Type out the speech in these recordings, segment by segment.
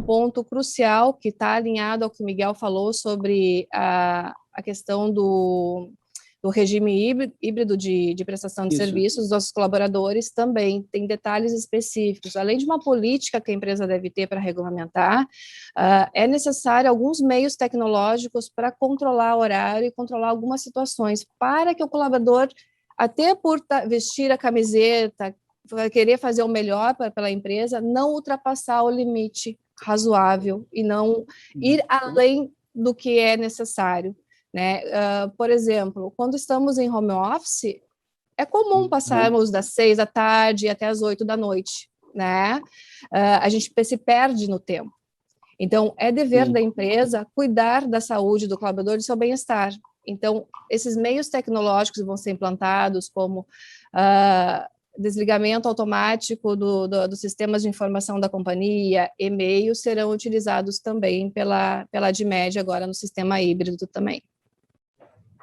ponto crucial que está alinhado ao que o Miguel falou sobre a questão do regime híbrido de prestação de serviços dos nossos colaboradores. Também tem detalhes específicos. Além de uma política que a empresa deve ter para regulamentar, é necessário alguns meios tecnológicos para controlar o horário e controlar algumas situações, para que o colaborador, até por vestir a camiseta, querer fazer o melhor pela empresa, não ultrapassar o limite razoável e não ir além do que é necessário, né? Por exemplo, quando estamos em home office, é comum passarmos das 6 da tarde até as 8 da noite, né? A gente se perde no tempo. Então, é dever da empresa cuidar da saúde do colaborador e do seu bem-estar. Então, esses meios tecnológicos vão ser implantados, como desligamento automático dos sistemas de informação da companhia, e-mails serão utilizados também pela Admed agora no sistema híbrido também.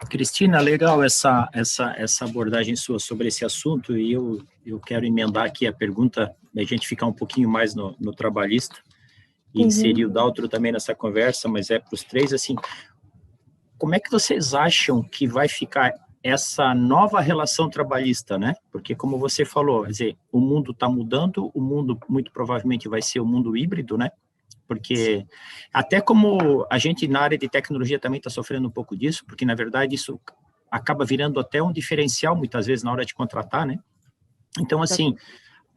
Cristina, legal essa abordagem sua sobre esse assunto, e eu quero emendar aqui a pergunta, da gente ficar um pouquinho mais no trabalhista, e inserir o Daltro também nessa conversa, mas é para os três, assim, como é que vocês acham que vai ficar essa nova relação trabalhista, né? Porque, como você falou, quer dizer, o mundo está mudando, o mundo muito provavelmente vai ser o mundo híbrido, né? Porque até como a gente na área de tecnologia também está sofrendo um pouco disso, porque, na verdade, isso acaba virando até um diferencial, muitas vezes, na hora de contratar, né? Então, assim,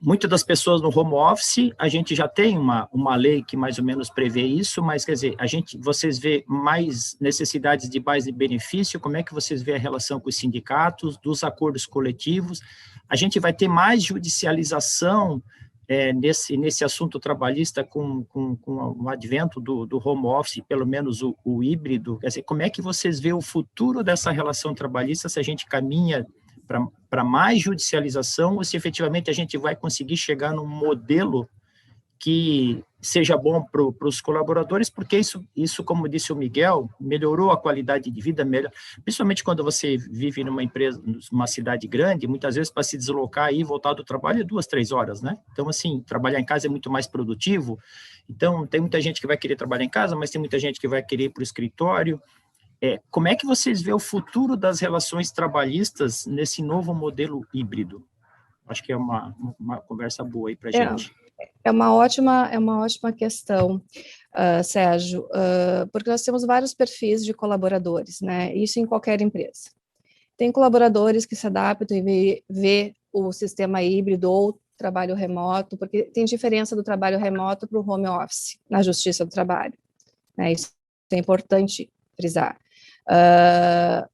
muitas das pessoas no home office, a gente já tem uma lei que mais ou menos prevê isso, mas, quer dizer, vocês vê mais necessidades de base de benefício, como é que vocês vê a relação com os sindicatos, dos acordos coletivos? A gente vai ter mais judicialização nesse assunto trabalhista com o advento do home office, pelo menos o híbrido? Quer dizer, como é que vocês vê o futuro dessa relação trabalhista, se a gente caminha para mais judicialização, ou se efetivamente a gente vai conseguir chegar num modelo que seja bom para os colaboradores, porque isso, como disse o Miguel, melhorou a qualidade de vida, principalmente quando você vive numa empresa, numa cidade grande, muitas vezes para se deslocar e voltar do trabalho é 2, 3 horas, né? Então, assim, trabalhar em casa é muito mais produtivo. Então, tem muita gente que vai querer trabalhar em casa, mas tem muita gente que vai querer ir para o escritório. Como é que vocês veem o futuro das relações trabalhistas nesse novo modelo híbrido? Acho que é uma conversa boa aí para a gente. É uma ótima questão, Sérgio, porque nós temos vários perfis de colaboradores, né? Isso em qualquer empresa. Tem colaboradores que se adaptam e vê o sistema híbrido ou trabalho remoto, porque tem diferença do trabalho remoto para o home office na Justiça do Trabalho, né? Isso é importante frisar.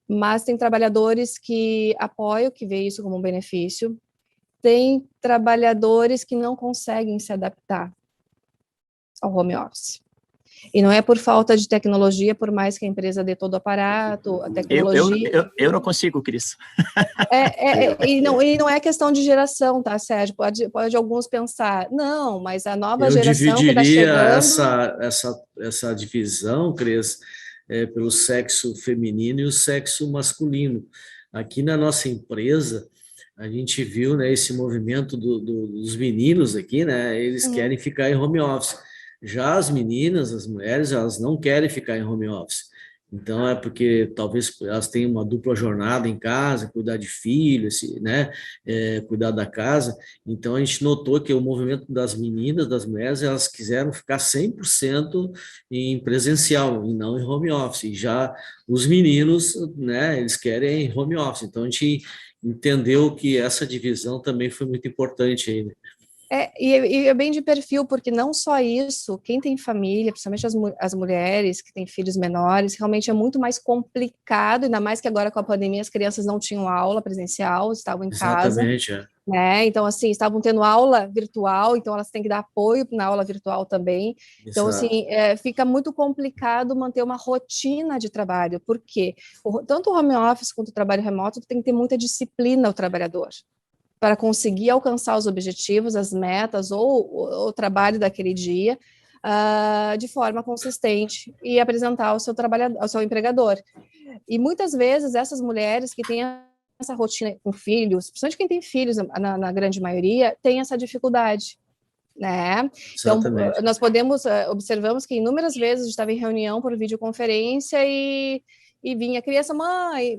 Mas tem trabalhadores que apoiam, que vê isso como um benefício. Tem trabalhadores que não conseguem se adaptar ao home office. E não é por falta de tecnologia, por mais que a empresa dê todo o aparato, a tecnologia... Eu não consigo, Cris. E não é questão de geração, tá, Sérgio? Pode alguns pensar, não, mas a nova geração que está chegando... essa divisão, Cris, pelo sexo feminino e o sexo masculino. Aqui na nossa empresa, a gente viu, né, esse movimento dos meninos aqui, né, eles querem ficar em home office. Já as meninas, as mulheres, elas não querem ficar em home office. Então, é porque talvez elas tenham uma dupla jornada em casa, cuidar de filhos, né, cuidar da casa. Então, a gente notou que o movimento das meninas, das mulheres, elas quiseram ficar 100% em presencial e não em home office. E já os meninos, né, eles querem em home office. Então, a gente entendeu que essa divisão também foi muito importante aí, né? E é bem de perfil, porque não só isso, quem tem família, principalmente as mulheres que têm filhos menores, realmente é muito mais complicado, ainda mais que agora com a pandemia as crianças não tinham aula presencial, estavam em casa. Exatamente, né? Então, assim, estavam tendo aula virtual, então elas têm que dar apoio na aula virtual também. Então, assim, fica muito complicado manter uma rotina de trabalho, porque tanto o home office quanto o trabalho remoto tem que ter muita disciplina o trabalhador para conseguir alcançar os objetivos, as metas ou o trabalho daquele dia de forma consistente e apresentar ao seu empregador. E muitas vezes essas mulheres que têm essa rotina com filhos, principalmente quem tem filhos, na grande maioria, tem essa dificuldade. né? Então, nós observamos que inúmeras vezes a gente estava em reunião por videoconferência e vinha a criança, mãe,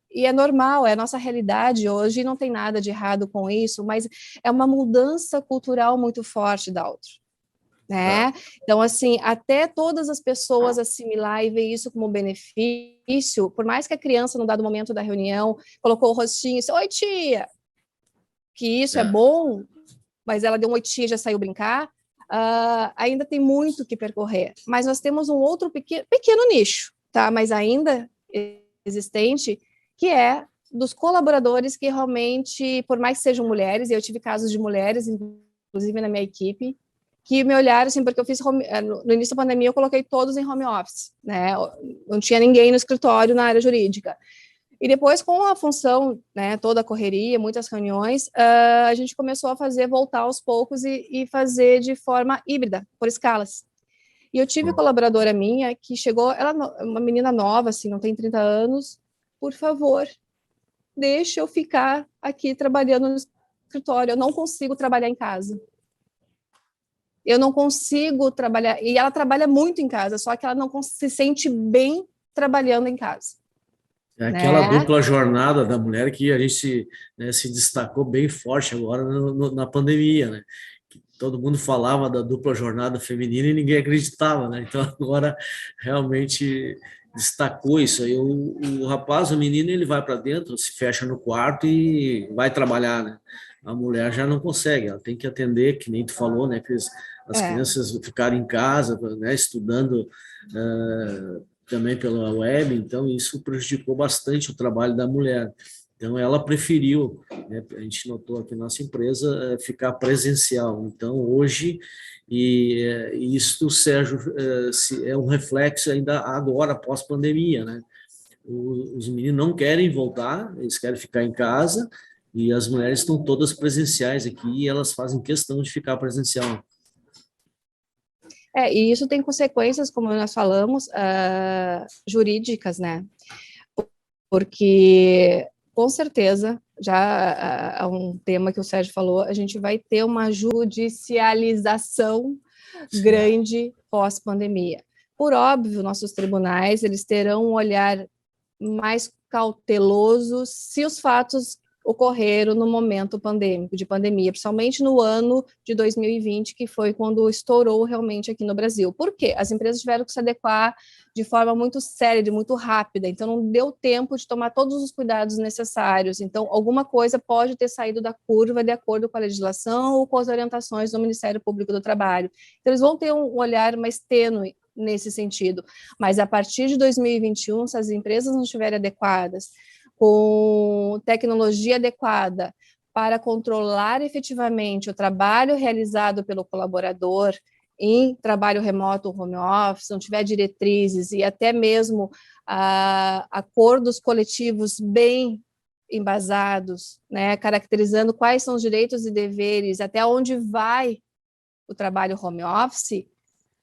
e é normal, é a nossa realidade hoje, não tem nada de errado com isso, mas é uma mudança cultural muito forte, Daltro, né? Então, assim, até todas as pessoas assimilar e ver isso como benefício, por mais que a criança, no dado momento da reunião, colocou o rostinho e disse, oi, tia, que isso é bom, mas ela deu um oi, tia e já saiu brincar, ainda tem muito que percorrer. Mas nós temos um outro pequeno nicho, tá? Mas ainda existente, que é dos colaboradores que realmente, por mais que sejam mulheres, e eu tive casos de mulheres, inclusive na minha equipe, que me olharam assim, porque eu fiz no início da pandemia, eu coloquei todos em home office, né? Não tinha ninguém no escritório na área jurídica. E depois, com a função, né, toda a correria, muitas reuniões, a gente começou a voltar aos poucos e fazer de forma híbrida, por escalas. E eu tive colaboradora minha que chegou, ela uma menina nova, assim, não tem 30 anos, por favor, deixa eu ficar aqui trabalhando no escritório, eu não consigo trabalhar em casa. Eu não consigo trabalhar, e ela trabalha muito em casa, só que ela não se sente bem trabalhando em casa. É aquela dupla jornada da mulher que a gente se destacou bem forte agora na pandemia, né? Todo mundo falava da dupla jornada feminina e ninguém acreditava, né? Então agora realmente destacou isso aí. O rapaz, o menino, ele vai para dentro, se fecha no quarto e vai trabalhar, né? A mulher já não consegue, ela tem que atender, que nem tu falou, né? Que as crianças ficarem em casa, né? Estudando também pela web, então isso prejudicou bastante o trabalho da mulher. Então, ela preferiu, né, a gente notou aqui na nossa empresa, ficar presencial. Então, hoje, isso, Sérgio, é um reflexo ainda agora, pós-pandemia, né? Os meninos não querem voltar, eles querem ficar em casa, e as mulheres estão todas presenciais aqui, e elas fazem questão de ficar presencial. E isso tem consequências, como nós falamos, jurídicas, né? Porque, com certeza, já há um tema que o Sérgio falou, a gente vai ter uma judicialização grande pós-pandemia. Por óbvio, nossos tribunais, eles terão um olhar mais cauteloso se os fatos ocorreram no momento pandêmico, de pandemia, principalmente no ano de 2020, que foi quando estourou realmente aqui no Brasil. Por quê? As empresas tiveram que se adequar de forma muito séria, muito rápida, então não deu tempo de tomar todos os cuidados necessários, então alguma coisa pode ter saído da curva de acordo com a legislação ou com as orientações do Ministério Público do Trabalho. Então eles vão ter um olhar mais tênue nesse sentido, mas a partir de 2021, se as empresas não estiverem adequadas, com tecnologia adequada para controlar efetivamente o trabalho realizado pelo colaborador em trabalho remoto ou home office, não tiver diretrizes e até mesmo acordos coletivos bem embasados, né, caracterizando quais são os direitos e deveres, até onde vai o trabalho home office,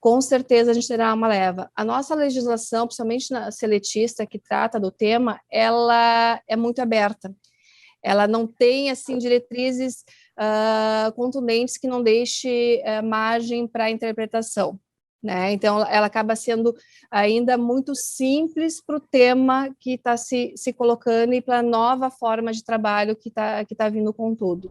com certeza a gente terá uma leva. A nossa legislação, principalmente na seletista, que trata do tema, ela é muito aberta. Ela não tem, assim, diretrizes contundentes que não deixe margem para interpretação, né? Então, ela acaba sendo ainda muito simples para o tema que está se colocando e para a nova forma de trabalho que tá vindo com tudo.